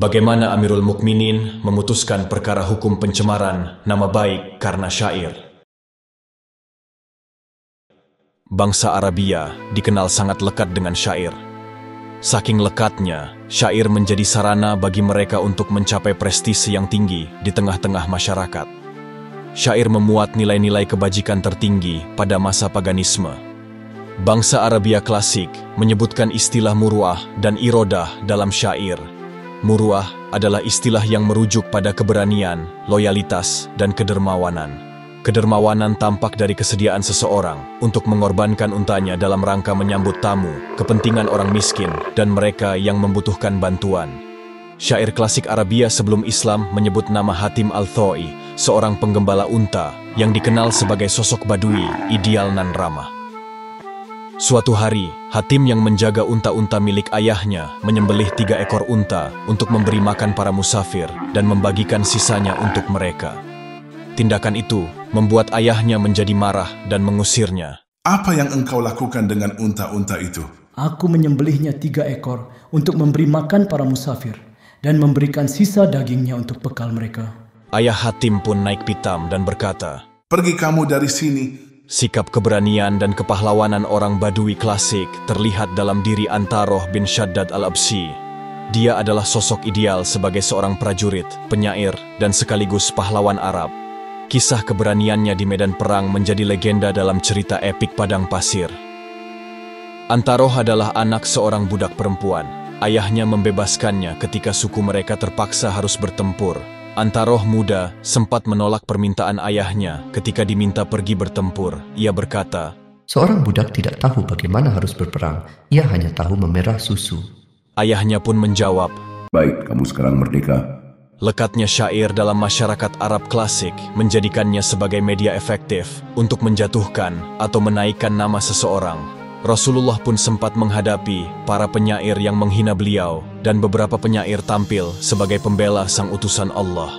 Bagaimana Amirul Mukminin memutuskan perkara hukum pencemaran nama baik karena syair. Bangsa Arabia dikenal sangat lekat dengan syair. Saking lekatnya, syair menjadi sarana bagi mereka untuk mencapai prestise yang tinggi di tengah-tengah masyarakat. Syair memuat nilai-nilai kebajikan tertinggi pada masa paganisme. Bangsa Arabia klasik menyebutkan istilah muruah dan irodah dalam syair. Muruah adalah istilah yang merujuk pada keberanian, loyalitas, dan kedermawanan. Kedermawanan tampak dari kesediaan seseorang untuk mengorbankan untanya dalam rangka menyambut tamu, kepentingan orang miskin, dan mereka yang membutuhkan bantuan. Syair klasik Arabia sebelum Islam menyebut nama Hatim al-Tha'i, seorang penggembala unta yang dikenal sebagai sosok badui, ideal nan ramah. Suatu hari, Hatim yang menjaga unta-unta milik ayahnya menyembelih 3 ekor unta untuk memberi makan para musafir dan membagikan sisanya untuk mereka. Tindakan itu membuat ayahnya menjadi marah dan mengusirnya. Apa yang engkau lakukan dengan unta-unta itu? Aku menyembelihnya 3 ekor untuk memberi makan para musafir dan memberikan sisa dagingnya untuk bekal mereka. Ayah Hatim pun naik pitam dan berkata, "Pergi kamu dari sini." Sikap keberanian dan kepahlawanan orang Badui klasik terlihat dalam diri Antaroh bin Shaddad al-Absi. Dia adalah sosok ideal sebagai seorang prajurit, penyair, dan sekaligus pahlawan Arab. Kisah keberaniannya di medan perang menjadi legenda dalam cerita epik Padang Pasir. Antaroh adalah anak seorang budak perempuan. Ayahnya membebaskannya ketika suku mereka terpaksa harus bertempur. Antaroh muda sempat menolak permintaan ayahnya ketika diminta pergi bertempur. Ia berkata, "Seorang budak tidak tahu bagaimana harus berperang. Ia hanya tahu memerah susu." Ayahnya pun menjawab, "Baik, kamu sekarang merdeka." Lekatnya syair dalam masyarakat Arab klasik menjadikannya sebagai media efektif untuk menjatuhkan atau menaikkan nama seseorang. Rasulullah pun sempat menghadapi para penyair yang menghina beliau dan beberapa penyair tampil sebagai pembela sang utusan Allah.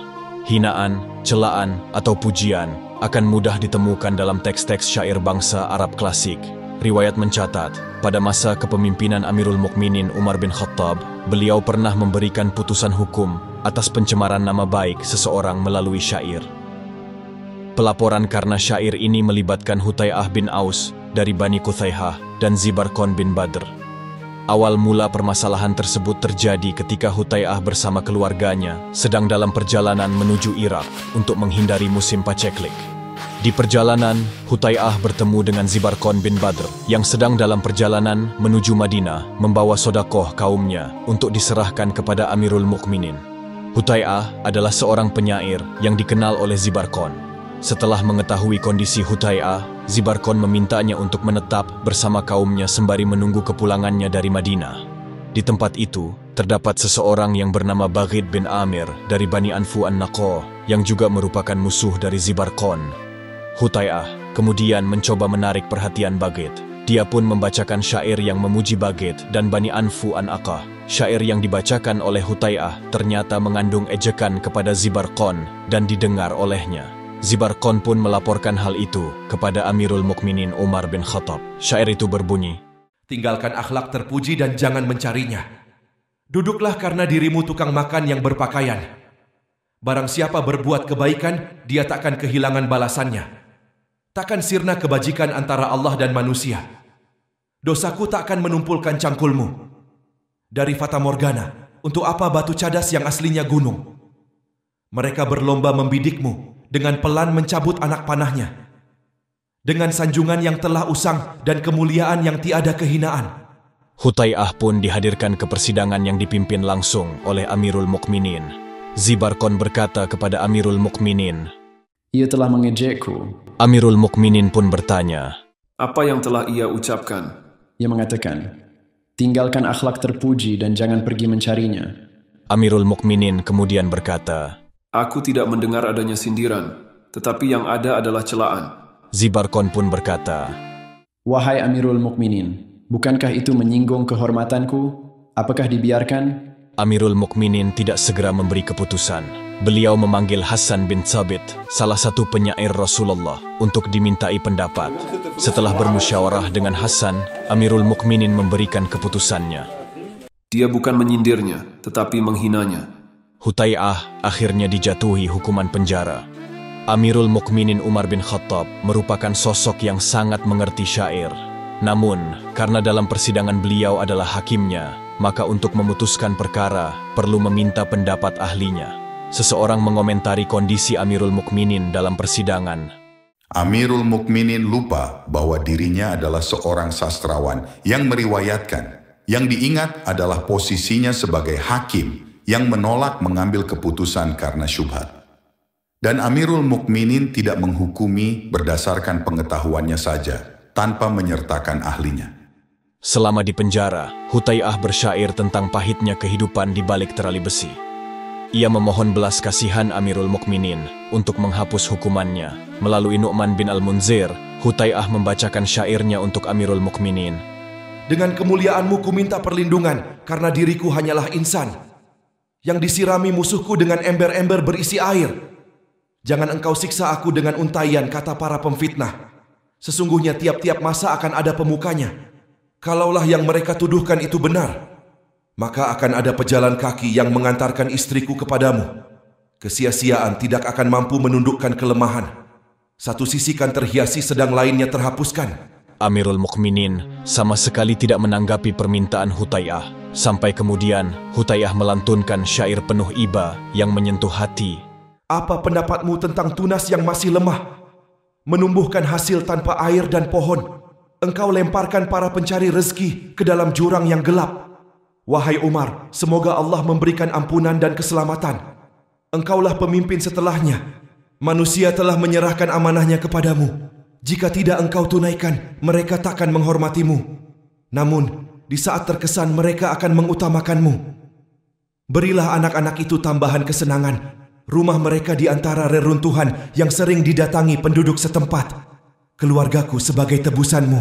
Hinaan, celaan, atau pujian akan mudah ditemukan dalam teks-teks syair bangsa Arab klasik. Riwayat mencatat, pada masa kepemimpinan Amirul Mukminin Umar bin Khattab, beliau pernah memberikan putusan hukum atas pencemaran nama baik seseorang melalui syair. Pelaporan karena syair ini melibatkan Hutai'ah bin Aus dari Bani Quthaihah dan Zibarkon bin Badr. Awal mula permasalahan tersebut terjadi ketika Hutai'ah bersama keluarganya sedang dalam perjalanan menuju Irak untuk menghindari musim paceklik. Di perjalanan, Hutai'ah bertemu dengan Zibarkon bin Badr yang sedang dalam perjalanan menuju Madinah membawa sodakoh kaumnya untuk diserahkan kepada Amirul Mukminin. Hutai'ah adalah seorang penyair yang dikenal oleh Zibarkon. Setelah mengetahui kondisi Hutai'ah, Zibarkon memintanya untuk menetap bersama kaumnya sembari menunggu kepulangannya dari Madinah. Di tempat itu, terdapat seseorang yang bernama Baghid bin Amir dari Bani Anfu an-Naqo yang juga merupakan musuh dari Zibarkon. Hutai'ah kemudian mencoba menarik perhatian Baghid. Dia pun membacakan syair yang memuji Baghid dan Bani Anfu an-Aqah. Syair yang dibacakan oleh Hutai'ah ternyata mengandung ejekan kepada Zibarkon dan didengar olehnya. Zibarkon pun melaporkan hal itu kepada Amirul Mukminin Umar bin Khattab. Syair itu berbunyi, "Tinggalkan akhlak terpuji dan jangan mencarinya. Duduklah karena dirimu tukang makan yang berpakaian. Barang siapa berbuat kebaikan, dia takkan kehilangan balasannya. Takkan sirna kebajikan antara Allah dan manusia. Dosaku takkan menumpulkan cangkulmu. Dari Fata Morgana, untuk apa batu cadas yang aslinya gunung? Mereka berlomba membidikmu dengan pelan mencabut anak panahnya. Dengan sanjungan yang telah usang dan kemuliaan yang tiada kehinaan." Hutai'ah pun dihadirkan ke persidangan yang dipimpin langsung oleh Amirul Mukminin. Zibarkon berkata kepada Amirul Mukminin, "Ia telah mengejekku." Amirul Mukminin pun bertanya, "Apa yang telah ia ucapkan?" Ia mengatakan, "Tinggalkan akhlak terpuji dan jangan pergi mencarinya." Amirul Mukminin kemudian berkata, "Aku tidak mendengar adanya sindiran, tetapi yang ada adalah celaan." Zibarkon pun berkata, "Wahai Amirul Mukminin, bukankah itu menyinggung kehormatanku? Apakah dibiarkan?" Amirul Mukminin tidak segera memberi keputusan. Beliau memanggil Hasan bin Thabit, salah satu penyair Rasulullah, untuk dimintai pendapat. Setelah bermusyawarah dengan Hasan, Amirul Mukminin memberikan keputusannya. Dia bukan menyindirnya, tetapi menghinanya. Hutai'ah akhirnya dijatuhi hukuman penjara. Amirul Mukminin Umar bin Khattab merupakan sosok yang sangat mengerti syair. Namun, karena dalam persidangan beliau adalah hakimnya, maka untuk memutuskan perkara perlu meminta pendapat ahlinya. Seseorang mengomentari kondisi Amirul Mukminin dalam persidangan. Amirul Mukminin lupa bahwa dirinya adalah seorang sastrawan yang meriwayatkan. Yang diingat adalah posisinya sebagai hakim yang menolak mengambil keputusan karena syubhat. Dan Amirul Mukminin tidak menghukumi berdasarkan pengetahuannya saja, tanpa menyertakan ahlinya. Selama di penjara, Hutai'ah bersyair tentang pahitnya kehidupan di balik terali besi. Ia memohon belas kasihan Amirul Mukminin untuk menghapus hukumannya. Melalui Nu'man bin Al-Munzir, Hutai'ah membacakan syairnya untuk Amirul Mukminin. Dengan kemuliaanmu ku minta perlindungan, karena diriku hanyalah insan yang disirami musuhku dengan ember-ember berisi air. Jangan engkau siksa aku dengan untaian, kata para pemfitnah. Sesungguhnya tiap-tiap masa akan ada pemukanya. Kalaulah yang mereka tuduhkan itu benar, maka akan ada pejalan kaki yang mengantarkan istriku kepadamu. Kesia-siaan tidak akan mampu menundukkan kelemahan. Satu sisi kan terhiasi sedang lainnya terhapuskan. Amirul Mukminin sama sekali tidak menanggapi permintaan Hutai'ah. Sampai kemudian Hutai'ah melantunkan syair penuh iba yang menyentuh hati. Apa pendapatmu tentang tunas yang masih lemah? Menumbuhkan hasil tanpa air dan pohon. Engkau lemparkan para pencari rezeki ke dalam jurang yang gelap. Wahai Umar, semoga Allah memberikan ampunan dan keselamatan. Engkaulah pemimpin setelahnya. Manusia telah menyerahkan amanahnya kepadamu. Jika tidak engkau tunaikan, mereka takkan menghormatimu. Namun, di saat terkesan mereka akan mengutamakanmu. Berilah anak-anak itu tambahan kesenangan. Rumah mereka di antara reruntuhan yang sering didatangi penduduk setempat. Keluargaku sebagai tebusanmu.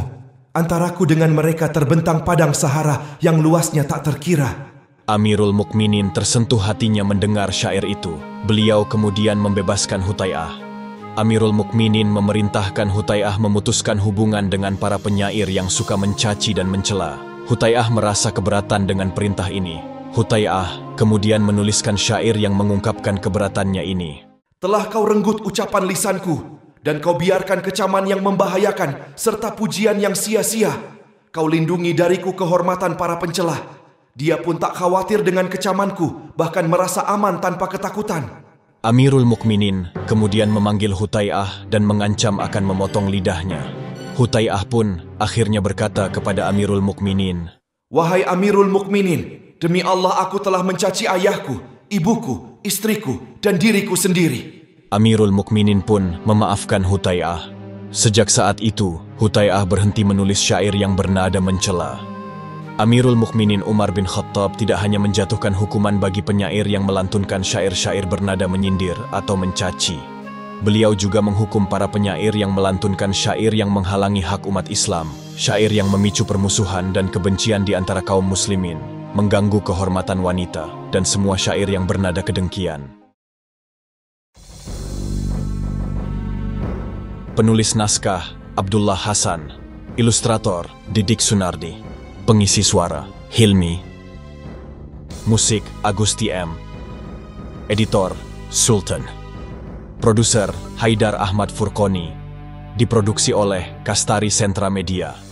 Antaraku dengan mereka terbentang padang Sahara yang luasnya tak terkira. Amirul Mukminin tersentuh hatinya mendengar syair itu. Beliau kemudian membebaskan Hutai'ah. Amirul Mukminin memerintahkan Hutai'ah memutuskan hubungan dengan para penyair yang suka mencaci dan mencela. Hutai'ah merasa keberatan dengan perintah ini. Hutai'ah kemudian menuliskan syair yang mengungkapkan keberatannya ini. Telah kau renggut ucapan lisanku, dan kau biarkan kecaman yang membahayakan, serta pujian yang sia-sia. Kau lindungi dariku kehormatan para pencela. Dia pun tak khawatir dengan kecamanku, bahkan merasa aman tanpa ketakutan. Amirul Mukminin kemudian memanggil Hutai'ah dan mengancam akan memotong lidahnya. Hutai'ah pun akhirnya berkata kepada Amirul Mukminin, Wahai Amirul Mukminin, demi Allah aku telah mencaci ayahku, ibuku, istriku, dan diriku sendiri. Amirul Mukminin pun memaafkan Hutai'ah. Sejak saat itu, Hutai'ah berhenti menulis syair yang bernada mencela. Amirul Mukminin Umar bin Khattab tidak hanya menjatuhkan hukuman bagi penyair yang melantunkan syair-syair bernada menyindir atau mencaci. Beliau juga menghukum para penyair yang melantunkan syair yang menghalangi hak umat Islam, syair yang memicu permusuhan dan kebencian di antara kaum muslimin, mengganggu kehormatan wanita, dan semua syair yang bernada kedengkian. Penulis naskah Abdullah Hasan, ilustrator Didik Sunardi, pengisi suara Hilmi, musik Agusti M, editor Sultan, produser Haidar Ahmad Furqoni, diproduksi oleh Kastari Sentra Media.